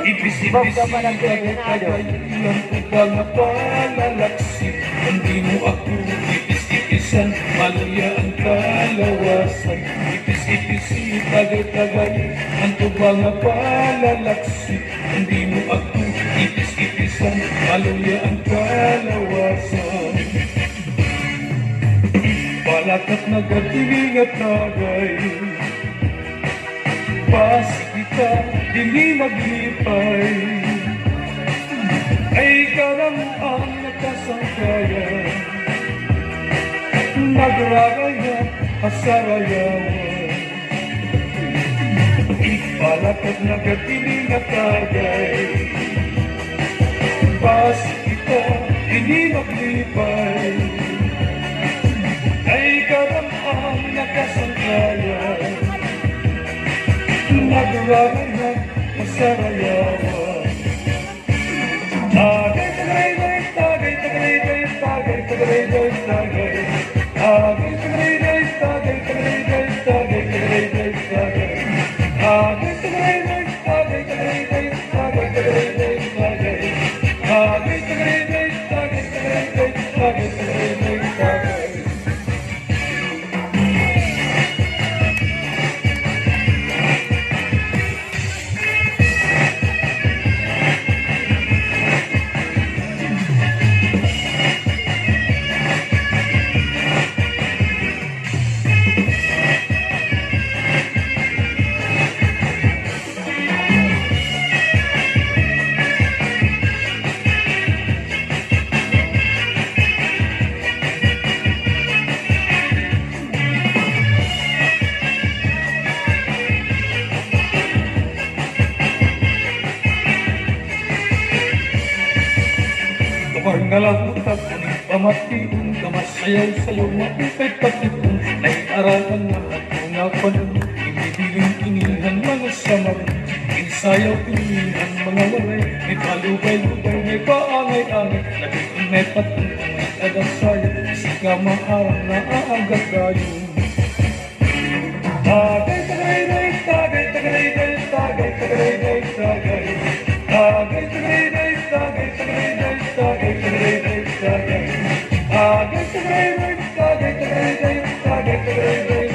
Ipis-ipis tagay-tagay lang ko ba nga palalaksi. Hindi mo ako ipis-ipisan, malaya ang kalawasan. Ipis-ipis tagay-tagay lang ko ba nga palalaksi. Hindi mo ako ipis-ipisan, malaya ang kalawasan. Balakat na gatiling at tagay, pasig kita, hindi maglipay. Ay ikaw lang ang nakasangkayan, nagraraya, kasarayawan. Balakat na gatiling at tagay, pasig kita, hindi maglipay. Ay ikaw lang ang nakasangkayan, nagraraya, kasarayawan. Tagay, tagay, tagay, tagay, tagay, tagay, tagay, tagay, tagay. Tagay, tagay, tagay, tagay, tagay, tagay, tagay, tagay, tagay. Tagay, tagay, tagay, tagay, tagay, tagay, tagay, tagay, tagay. Tagay, tagay, tagay, tagay, tagay, tagay, tagay. Kapag nalamutak, ngunit pamatiun, kamasayaw sa'yo, maupay patipon, naiaralan na at mga panahon, inibiling inihan mga samar, insayaw inihan mga waray, may palubay-lubay, may paangay-angay, naging may patong, may kadasaya, sika maarang naaagat tayo. Tagay, tagay, tagay, tagay, tagay, tagay, tagay, tagay, tagay, tagay. Tagay, tagay, tagay, tagay, tagay, tagay, tagay, tagay, tagay. Tagay, tagay, tagay, tagay, tagay, tagay, tagay, tagay.